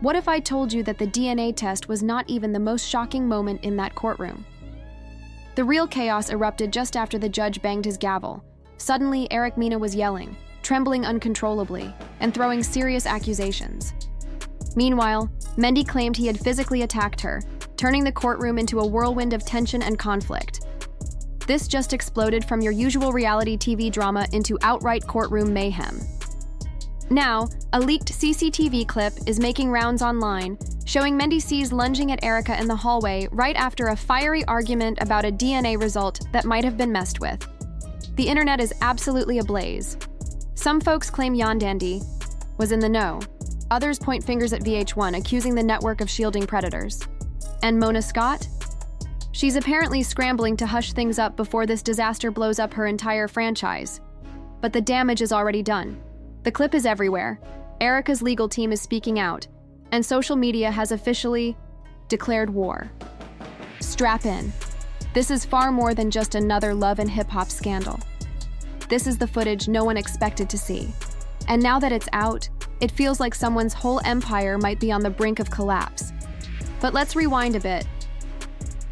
What if I told you that the DNA test was not even the most shocking moment in that courtroom? The real chaos erupted just after the judge banged his gavel. Suddenly, Eric Mena was yelling, trembling uncontrollably, and throwing serious accusations. Meanwhile, Mendy claimed he had physically attacked her, turning the courtroom into a whirlwind of tension and conflict. This just exploded from your usual reality TV drama into outright courtroom mayhem. Now, a leaked CCTV clip is making rounds online, showing Mendeecees lunging at Erica in the hallway right after a fiery argument about a DNA result that might have been messed with. The internet is absolutely ablaze. Some folks claim Yandi was in the know. Others point fingers at VH1, accusing the network of shielding predators. And Mona Scott? She's apparently scrambling to hush things up before this disaster blows up her entire franchise. But the damage is already done. The clip is everywhere. Erica's legal team is speaking out, and social media has officially declared war. Strap in. This is far more than just another love and hip-hop scandal. This is the footage no one expected to see. And now that it's out, it feels like someone's whole empire might be on the brink of collapse. But let's rewind a bit.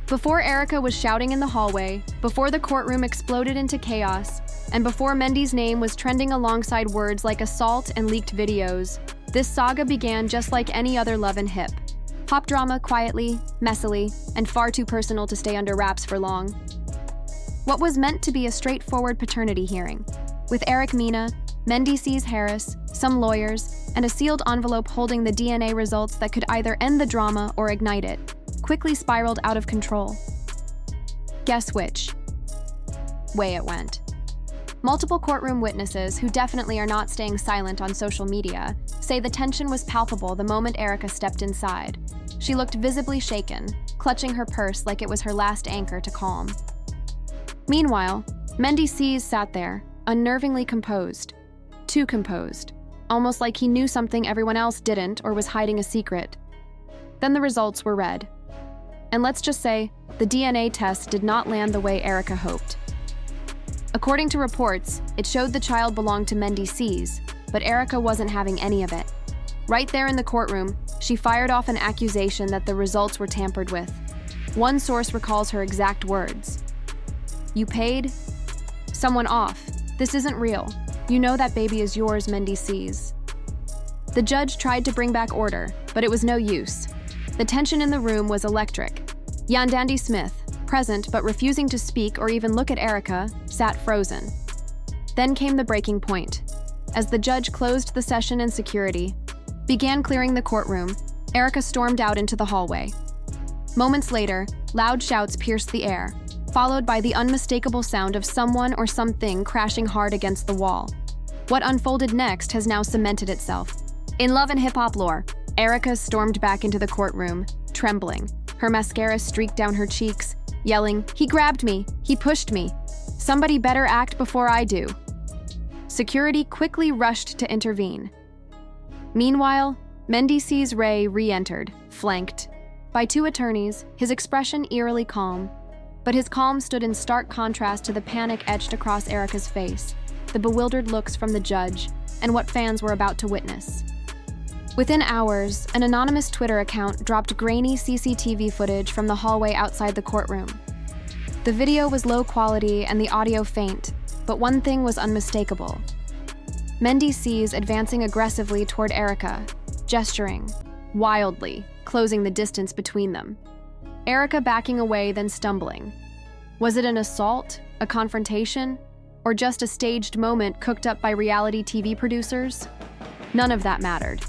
Before Erica was shouting in the hallway, before the courtroom exploded into chaos, and before Mendy's name was trending alongside words like assault and leaked videos, this saga began just like any other love and hip. Pop drama quietly, messily, and far too personal to stay under wraps for long. What was meant to be a straightforward paternity hearing, with Eric Mena, Mendeecees Harris, some lawyers, and a sealed envelope holding the DNA results that could either end the drama or ignite it, quickly spiraled out of control. Guess which way it went. Multiple courtroom witnesses, who definitely are not staying silent on social media, say the tension was palpable the moment Erica stepped inside. She looked visibly shaken, clutching her purse like it was her last anchor to calm. Meanwhile, Mendeecees sat there, unnervingly composed. Too composed, almost like he knew something everyone else didn't or was hiding a secret. Then the results were read. And let's just say, the DNA test did not land the way Erica hoped. According to reports, it showed the child belonged to Mendeecees, but Erica wasn't having any of it. Right there in the courtroom, she fired off an accusation that the results were tampered with. One source recalls her exact words. "You paid someone off. This isn't real. You know that baby is yours, Mendeecees." The judge tried to bring back order, but it was no use. The tension in the room was electric. Yandi Smith, present but refusing to speak or even look at Erica, sat frozen. Then came the breaking point. As the judge closed the session and security began clearing the courtroom, Erica stormed out into the hallway. Moments later, loud shouts pierced the air, followed by the unmistakable sound of someone or something crashing hard against the wall. What unfolded next has now cemented itself. In love and hip-hop lore, Erica stormed back into the courtroom, trembling. Her mascara streaked down her cheeks, yelling, "He grabbed me! He pushed me! Somebody better act before I do!" Security quickly rushed to intervene. Meanwhile, Mendeecees Ray re-entered, flanked by two attorneys, his expression eerily calm. But his calm stood in stark contrast to the panic etched across Erica's face, the bewildered looks from the judge, and what fans were about to witness. Within hours, an anonymous Twitter account dropped grainy CCTV footage from the hallway outside the courtroom. The video was low quality and the audio faint, but one thing was unmistakable. Mendeecees advancing aggressively toward Erica, gesturing wildly, closing the distance between them. Erica backing away, then stumbling. Was it an assault, a confrontation, or just a staged moment cooked up by reality TV producers? None of that mattered.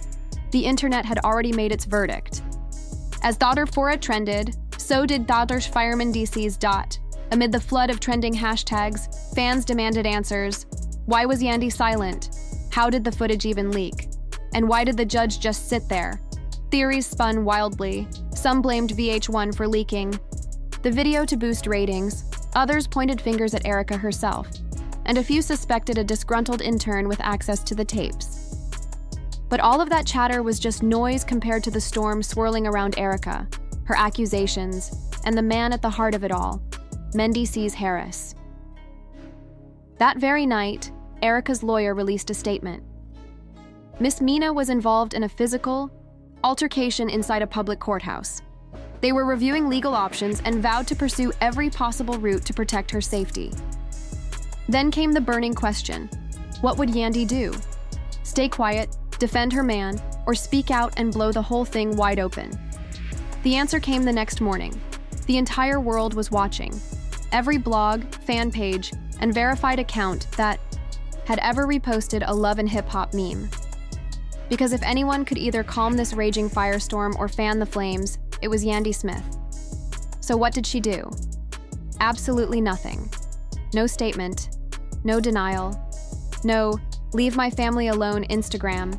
The internet had already made its verdict. As Daughter Fora trended, so did Daughter's Fire Mendeecees. Amid the flood of trending hashtags, fans demanded answers. Why was Yandi silent? How did the footage even leak? And why did the judge just sit there? Theories spun wildly. Some blamed VH1 for leaking the video to boost ratings. Others pointed fingers at Erica herself. And a few suspected a disgruntled intern with access to the tapes. But all of that chatter was just noise compared to the storm swirling around Erica, her accusations, and the man at the heart of it all, Mendeecees Harris. That very night, Erica's lawyer released a statement. Miss Mena was involved in a physical, altercation inside a public courthouse. They were reviewing legal options and vowed to pursue every possible route to protect her safety. Then came the burning question: what would Yandi do? Stay quiet, defend her man, or speak out and blow the whole thing wide open? The answer came the next morning. The entire world was watching. Every blog, fan page, and verified account that had ever reposted a love and hip-hop meme. Because if anyone could either calm this raging firestorm or fan the flames, it was Yandi Smith. So what did she do? Absolutely nothing. No statement, no denial, no "leave my family alone" Instagram,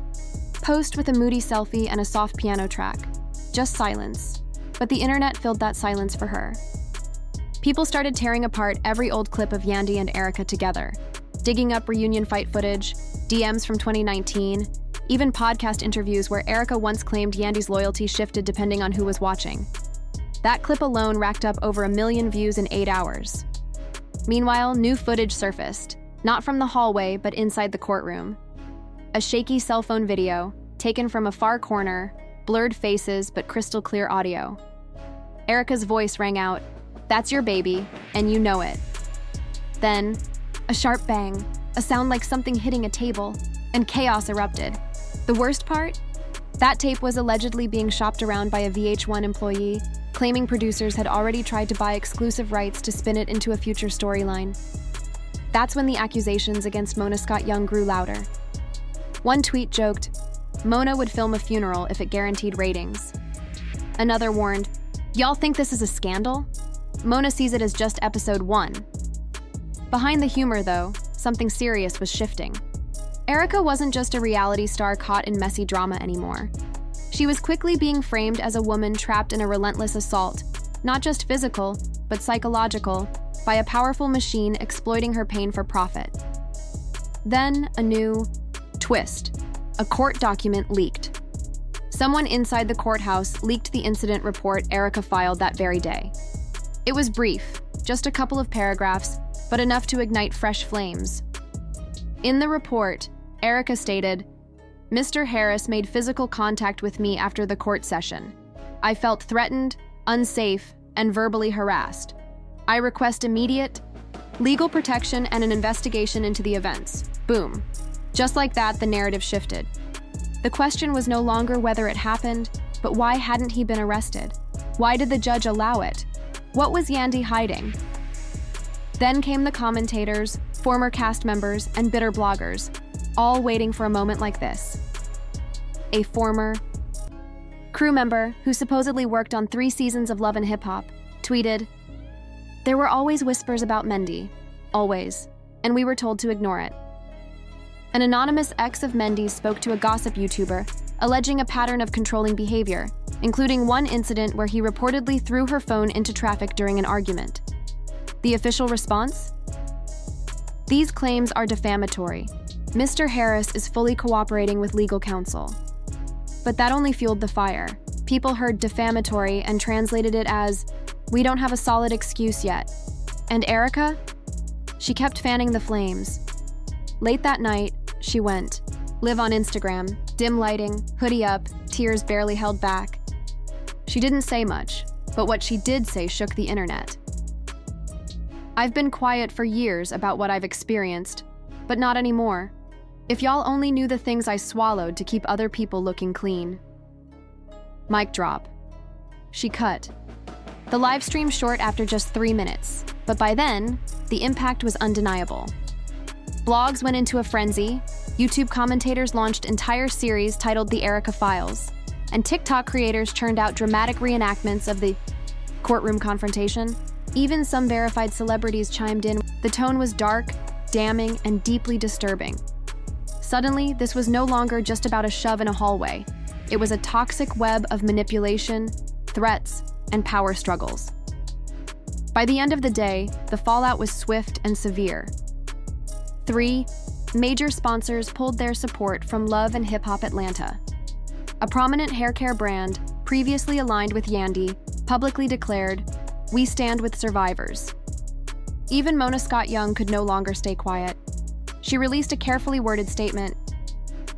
post with a moody selfie and a soft piano track. Just silence. But the internet filled that silence for her. People started tearing apart every old clip of Yandi and Erica together, digging up reunion fight footage, DMs from 2019, even podcast interviews where Erica once claimed Yandi's loyalty shifted depending on who was watching. That clip alone racked up over 1 million views in 8 hours. Meanwhile, new footage surfaced, not from the hallway, but inside the courtroom. A shaky cell phone video, taken from a far corner, blurred faces but crystal clear audio. Erica's voice rang out, "That's your baby, and you know it." Then, a sharp bang, a sound like something hitting a table, and chaos erupted. The worst part? That tape was allegedly being shopped around by a VH1 employee, claiming producers had already tried to buy exclusive rights to spin it into a future storyline. That's when the accusations against Mona Scott Young grew louder. One tweet joked, Mona would film a funeral if it guaranteed ratings. Another warned, "Y'all think this is a scandal? Mona sees it as just episode 1. Behind the humor, though, something serious was shifting. Erica wasn't just a reality star caught in messy drama anymore. She was quickly being framed as a woman trapped in a relentless assault, not just physical, but psychological, by a powerful machine exploiting her pain for profit. Then, a new twist. A court document leaked. Someone inside the courthouse leaked the incident report Erica filed that very day. It was brief, just a couple of paragraphs, but enough to ignite fresh flames. In the report, Erica stated, "Mr. Harris made physical contact with me after the court session. I felt threatened, unsafe, and verbally harassed. I request immediate legal protection and an investigation into the events." Boom. Just like that, the narrative shifted. The question was no longer whether it happened, but why hadn't he been arrested? Why did the judge allow it? What was Yandi hiding? Then came the commentators, former cast members, and bitter bloggers, all waiting for a moment like this. A former crew member, who supposedly worked on 3 seasons of Love and Hip Hop, tweeted, "There were always whispers about Mendy, always, and we were told to ignore it." An anonymous ex of Mendeecees spoke to a gossip YouTuber, alleging a pattern of controlling behavior, including one incident where he reportedly threw her phone into traffic during an argument. The official response? These claims are defamatory. Mr. Harris is fully cooperating with legal counsel. But that only fueled the fire. People heard defamatory and translated it as, "We don't have a solid excuse yet." And Erica? She kept fanning the flames. Late that night, she went, live on Instagram, dim lighting, hoodie up, tears barely held back. She didn't say much, but what she did say shook the internet. "I've been quiet for years about what I've experienced, but not anymore. If y'all only knew the things I swallowed to keep other people looking clean." Mic drop. She cut. The live stream short after just 3 minutes, but by then, the impact was undeniable. Blogs went into a frenzy, YouTube commentators launched entire series titled The Erica Files, and TikTok creators churned out dramatic reenactments of the courtroom confrontation. Even some verified celebrities chimed in. The tone was dark, damning, and deeply disturbing. Suddenly, this was no longer just about a shove in a hallway. It was a toxic web of manipulation, threats, and power struggles. By the end of the day, the fallout was swift and severe. 3 major sponsors pulled their support from Love and Hip Hop Atlanta. A prominent hair care brand, previously aligned with Yandi, publicly declared, "We stand with survivors." Even Mona Scott Young could no longer stay quiet. She released a carefully worded statement.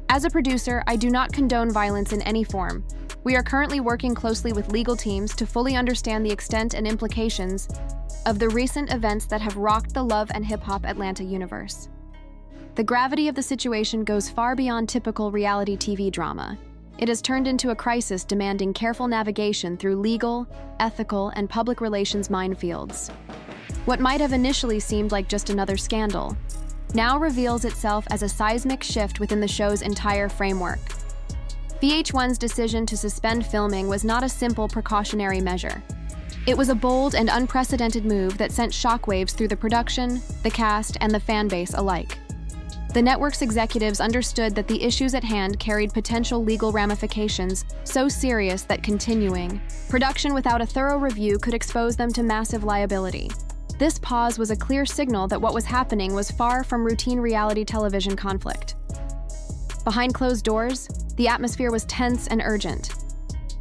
"As a producer, I do not condone violence in any form, We are currently working closely with legal teams to fully understand the extent and implications of the recent events that have rocked the Love and Hip Hop Atlanta universe. The gravity of the situation goes far beyond typical reality TV drama. It has turned into a crisis demanding careful navigation through legal, ethical, and public relations minefields. What might have initially seemed like just another scandal now reveals itself as a seismic shift within the show's entire framework. VH1's decision to suspend filming was not a simple precautionary measure. It was a bold and unprecedented move that sent shockwaves through the production, the cast, and the fan base alike. The network's executives understood that the issues at hand carried potential legal ramifications so serious that continuing production without a thorough review could expose them to massive liability. This pause was a clear signal that what was happening was far from routine reality television conflict. Behind closed doors, the atmosphere was tense and urgent.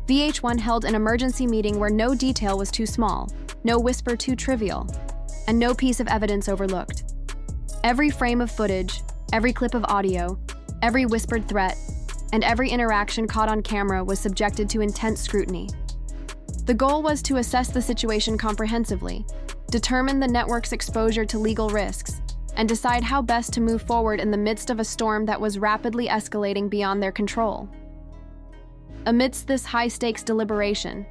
VH1 held an emergency meeting where no detail was too small, no whisper too trivial, and no piece of evidence overlooked. Every frame of footage, every clip of audio, every whispered threat, and every interaction caught on camera was subjected to intense scrutiny. The goal was to assess the situation comprehensively, determine the network's exposure to legal risks, and decide how best to move forward in the midst of a storm that was rapidly escalating beyond their control. Amidst this high-stakes deliberation,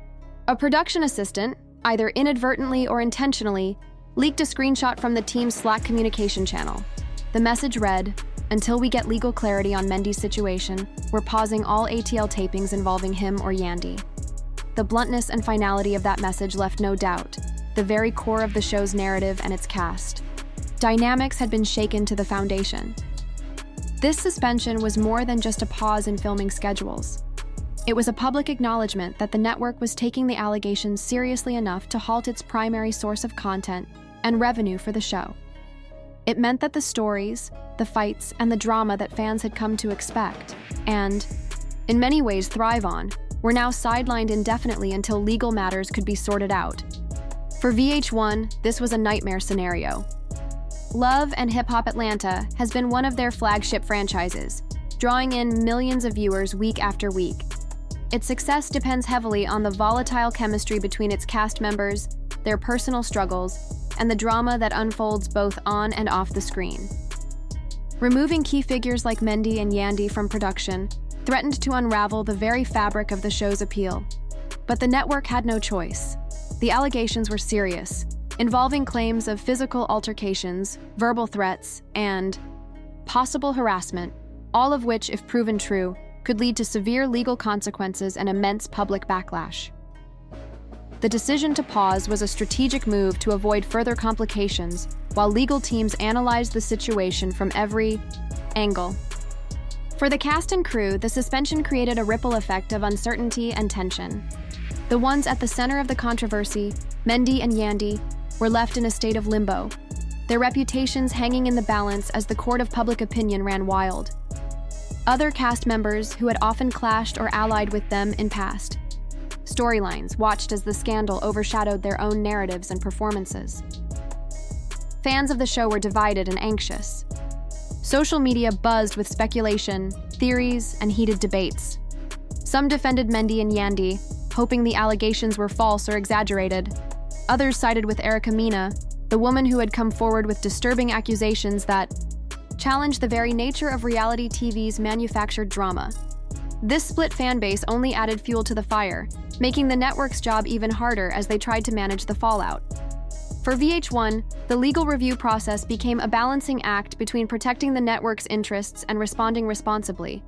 a production assistant, either inadvertently or intentionally, leaked a screenshot from the team's Slack communication channel. The message read, "Until we get legal clarity on Mendeecees' situation, we're pausing all ATL tapings involving him or Yandi." The bluntness and finality of that message left no doubt, the very core of the show's narrative and its cast. Dynamics had been shaken to the foundation. This suspension was more than just a pause in filming schedules. It was a public acknowledgement that the network was taking the allegations seriously enough to halt its primary source of content and revenue for the show. It meant that the stories, the fights, and the drama that fans had come to expect, and, in many ways, thrive on, were now sidelined indefinitely until legal matters could be sorted out. For VH1, this was a nightmare scenario. Love and Hip Hop Atlanta has been one of their flagship franchises, drawing in millions of viewers week after week. Its success depends heavily on the volatile chemistry between its cast members, their personal struggles, and the drama that unfolds both on and off the screen. Removing key figures like Mendy and Yandi from production threatened to unravel the very fabric of the show's appeal. But the network had no choice. The allegations were serious, involving claims of physical altercations, verbal threats, and possible harassment, all of which, if proven true, could lead to severe legal consequences and immense public backlash. The decision to pause was a strategic move to avoid further complications, while legal teams analyzed the situation from every angle. For the cast and crew, the suspension created a ripple effect of uncertainty and tension. The ones at the center of the controversy, Mendy and Yandi, were left in a state of limbo, their reputations hanging in the balance as the court of public opinion ran wild. Other cast members, who had often clashed or allied with them in past storylines, watched as the scandal overshadowed their own narratives and performances. Fans of the show were divided and anxious. Social media buzzed with speculation, theories, and heated debates. Some defended Mendy and Yandi, hoping the allegations were false or exaggerated. Others sided with Mina, the woman who had come forward with disturbing accusations that challenged the very nature of reality TV's manufactured drama. This split fan base only added fuel to the fire, making the network's job even harder as they tried to manage the fallout. For VH1, the legal review process became a balancing act between protecting the network's interests and responding responsibly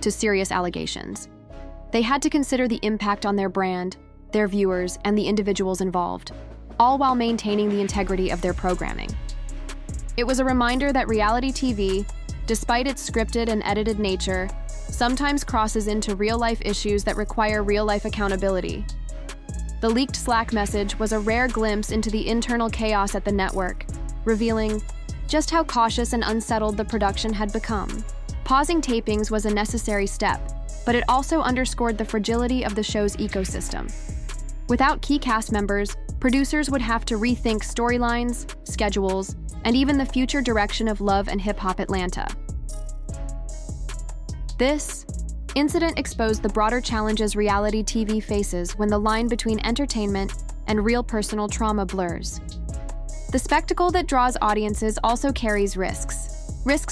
to serious allegations. They had to consider the impact on their brand, their viewers, and the individuals involved, all while maintaining the integrity of their programming. It was a reminder that reality TV, despite its scripted and edited nature, sometimes crosses into real-life issues that require real-life accountability. The leaked Slack message was a rare glimpse into the internal chaos at the network, revealing just how cautious and unsettled the production had become. Pausing tapings was a necessary step, but it also underscored the fragility of the show's ecosystem. Without key cast members, producers would have to rethink storylines, schedules, and even the future direction of Love and Hip Hop Atlanta. This Incident exposed the broader challenges reality TV faces when the line between entertainment and real personal trauma blurs. The spectacle that draws audiences also carries risks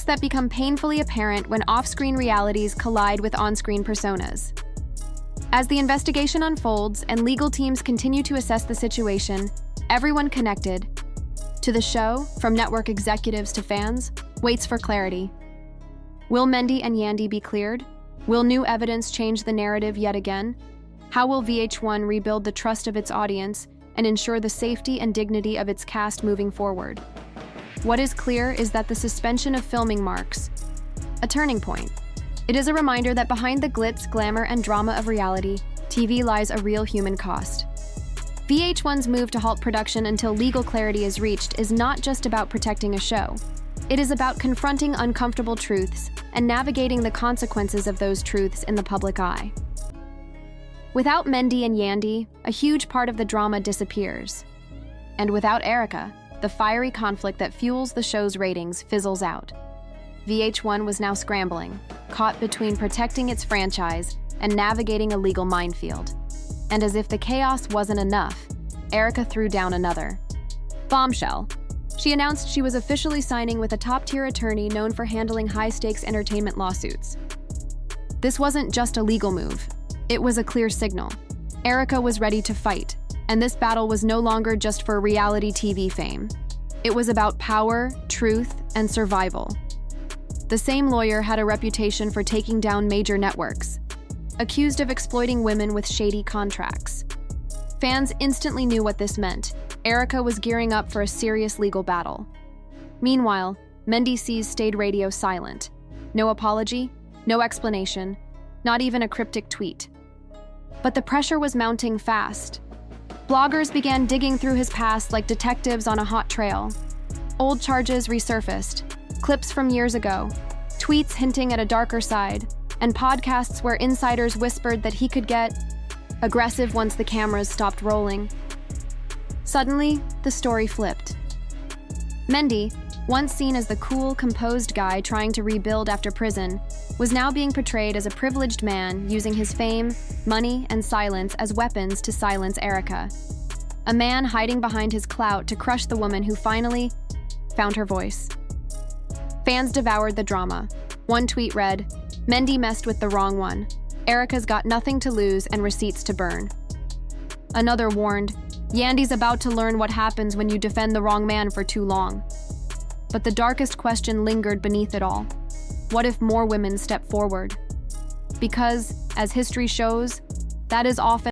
that become painfully apparent when off-screen realities collide with on-screen personas. As the investigation unfolds and legal teams continue to assess the situation, everyone connected to the show, from network executives to fans, waits for clarity. Will Mendy and Yandi be cleared? Will new evidence change the narrative yet again? How will VH1 rebuild the trust of its audience and ensure the safety and dignity of its cast moving forward? What is clear is that the suspension of filming marks a turning point. It is a reminder that behind the glitz, glamour, and drama of reality, TV lies a real human cost. VH1's move to halt production until legal clarity is reached is not just about protecting a show. It is about confronting uncomfortable truths and navigating the consequences of those truths in the public eye. Without Mendy and Yandi, a huge part of the drama disappears. And without Erica, the fiery conflict that fuels the show's ratings fizzles out. VH1 was now scrambling, caught between protecting its franchise and navigating a legal minefield. And as if the chaos wasn't enough, Erica threw down another bombshell. She announced she was officially signing with a top-tier attorney known for handling high-stakes entertainment lawsuits. This wasn't just a legal move. It was a clear signal. Erica was ready to fight, and this battle was no longer just for reality TV fame. It was about power, truth, and survival. The same lawyer had a reputation for taking down major networks, accused of exploiting women with shady contracts. Fans instantly knew what this meant. Erica was gearing up for a serious legal battle. Meanwhile, Mendeecees stayed radio silent. No apology, no explanation, not even a cryptic tweet. But the pressure was mounting fast. Bloggers began digging through his past like detectives on a hot trail. Old charges resurfaced, clips from years ago, tweets hinting at a darker side, and podcasts where insiders whispered that he could get aggressive once the cameras stopped rolling. Suddenly, the story flipped. Mendy, once seen as the cool, composed guy trying to rebuild after prison, was now being portrayed as a privileged man using his fame, money, and silence as weapons to silence Erica. A man hiding behind his clout to crush the woman who finally found her voice. Fans devoured the drama. One tweet read, "Mendy messed with the wrong one. Erica's got nothing to lose and receipts to burn." Another warned, "Yandi's about to learn what happens when you defend the wrong man for too long." But the darkest question lingered beneath it all. What if more women step forward? Because, as history shows, that is often